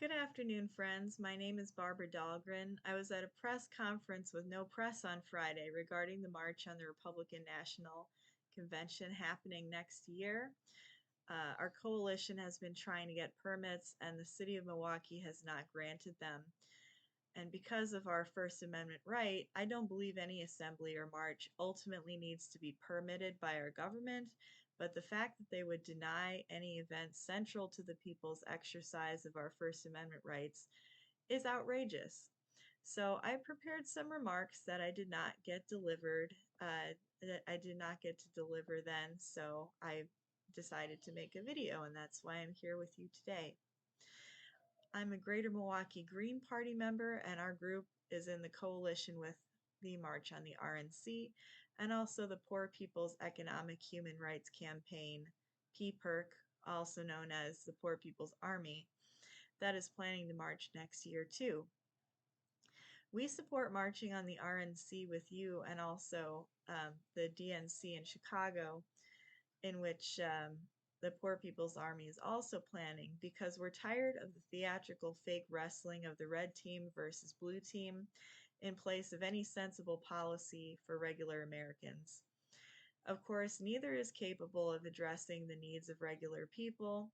Good afternoon, friends. My name is Barbara Dahlgren. I was at a press conference with no press on Friday regarding the March on the Republican National Convention happening next year. Our coalition has been trying to get permits, and the city of Milwaukee has not granted them. And because of our First Amendment right, I don't believe any assembly or march ultimately needs to be permitted by our government, but the fact that they would deny any event central to the people's exercise of our First Amendment rights is outrageous. So I prepared some remarks that I did not get delivered, that I did not get to deliver then, so I decided to make a video, and that's why I'm here with you today. I'm a Greater Milwaukee Green Party member, and our group is in the coalition with the March on the RNC and also the Poor People's Economic Human Rights Campaign, PPERC, also known as the Poor People's Army, that is planning to march next year too. We support marching on the RNC with you and also the DNC in Chicago, in which the Poor People's Army is also planning, because we're tired of the theatrical fake wrestling of the red team versus blue team in place of any sensible policy for regular Americans. Of course, neither is capable of addressing the needs of regular people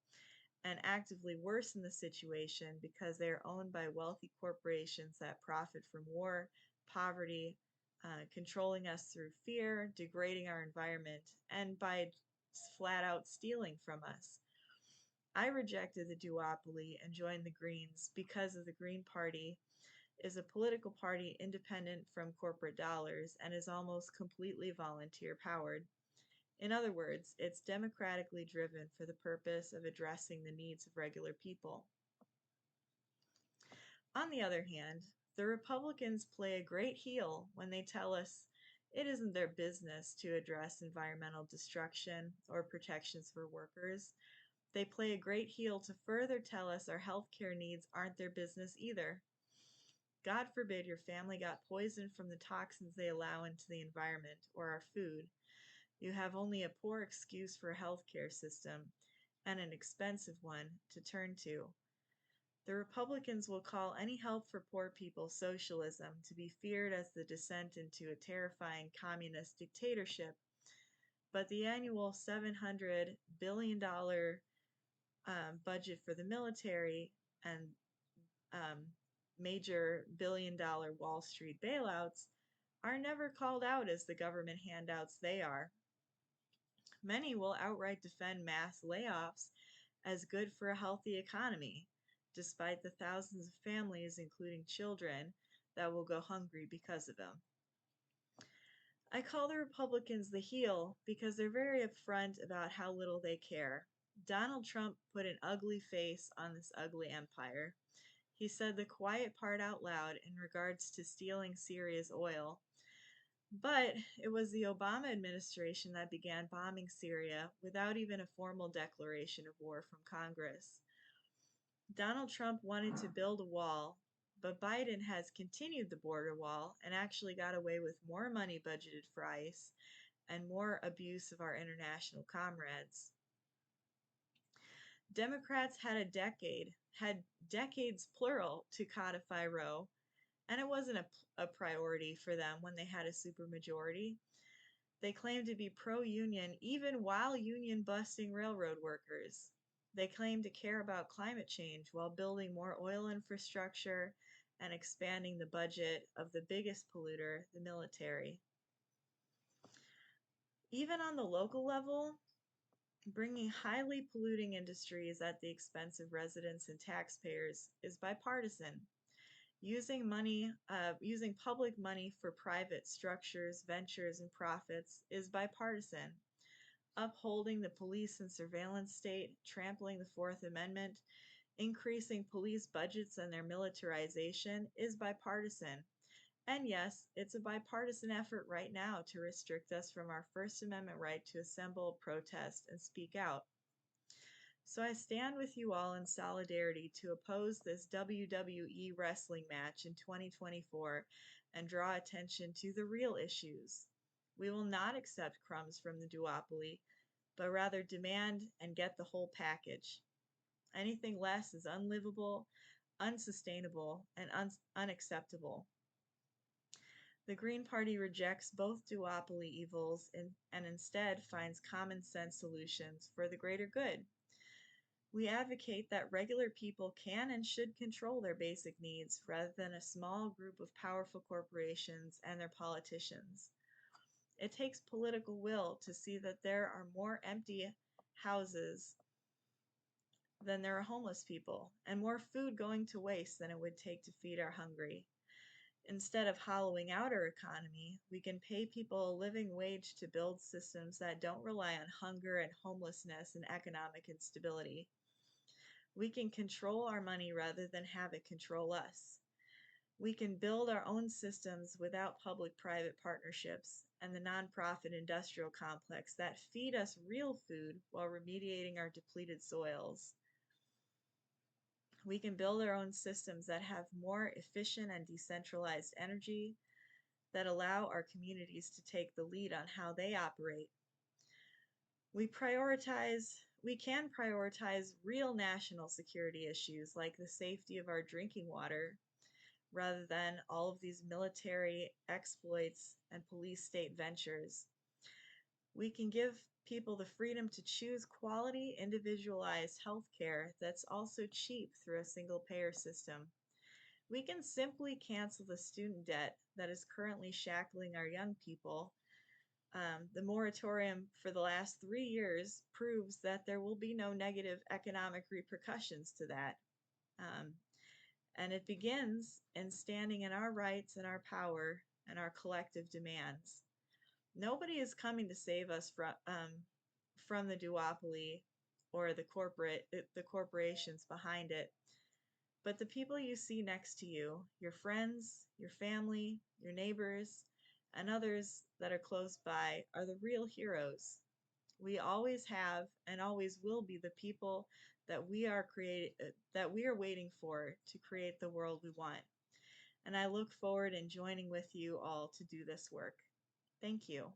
and actively worsen the situation because they are owned by wealthy corporations that profit from war, poverty, controlling us through fear, degrading our environment, and by flat out stealing from us. I rejected the duopoly and joined the Greens because the Green Party is a political party independent from corporate dollars and is almost completely volunteer powered. In other words, it's democratically driven for the purpose of addressing the needs of regular people. On the other hand, the Republicans play a great heel when they tell us it isn't their business to address environmental destruction or protections for workers. They play a great heel to further tell us our healthcare needs aren't their business either. God forbid your family got poisoned from the toxins they allow into the environment or our food. You have only a poor excuse for a healthcare system, and an expensive one, to turn to. The Republicans will call any help for poor people socialism, to be feared as the descent into a terrifying communist dictatorship. But the annual $700 billion budget for the military and major billion-dollar Wall Street bailouts are never called out as the government handouts they are. Many will outright defend mass layoffs as good for a healthy economy, despite the thousands of families, including children, that will go hungry because of them. I call the Republicans the heel because they're very upfront about how little they care. Donald Trump put an ugly face on this ugly empire. He said the quiet part out loud in regards to stealing Syria's oil. But it was the Obama administration that began bombing Syria without even a formal declaration of war from Congress. Donald Trump wanted to build a wall, but Biden has continued the border wall and actually got away with more money budgeted for ICE and more abuse of our international comrades. Democrats had decades plural to codify Roe, and it wasn't a priority for them when they had a supermajority. They claimed to be pro-union even while union-busting railroad workers. They claimed to care about climate change while building more oil infrastructure and expanding the budget of the biggest polluter, the military. Even on the local level, bringing highly polluting industries at the expense of residents and taxpayers is bipartisan. Using public money for private structures, ventures, and profits is bipartisan. Upholding the police and surveillance state, trampling the Fourth Amendment, increasing police budgets and their militarization is bipartisan. And yes, it's a bipartisan effort right now to restrict us from our First Amendment right to assemble, protest, and speak out. So I stand with you all in solidarity to oppose this WWE wrestling match in 2024 and draw attention to the real issues. We will not accept crumbs from the duopoly, but rather demand and get the whole package. Anything less is unlivable, unsustainable, and unacceptable. The Green Party rejects both duopoly evils and instead finds common sense solutions for the greater good. We advocate that regular people can and should control their basic needs rather than a small group of powerful corporations and their politicians. It takes political will to see that there are more empty houses than there are homeless people, and more food going to waste than it would take to feed our hungry. Instead of hollowing out our economy, we can pay people a living wage to build systems that don't rely on hunger and homelessness and economic instability. We can control our money rather than have it control us. We can build our own systems without public-private partnerships and the nonprofit industrial complex that feed us real food while remediating our depleted soils. We can build our own systems that have more efficient and decentralized energy, that allow our communities to take the lead on how they operate. We can prioritize real national security issues like the safety of our drinking water rather than all of these military exploits and police state ventures. We can give people the freedom to choose quality, individualized health care that's also cheap through a single payer system. We can simply cancel the student debt that is currently shackling our young people. The moratorium for the last 3 years proves that there will be no negative economic repercussions to that. And it begins in standing in our rights and our power and our collective demands. Nobody is coming to save us from the duopoly or the corporations behind it. But the people you see next to you, your friends, your family, your neighbors, and others that are close by, are the real heroes. We always have and always will be the people that we are waiting for to create the world we want. And I look forward in joining with you all to do this work. Thank you.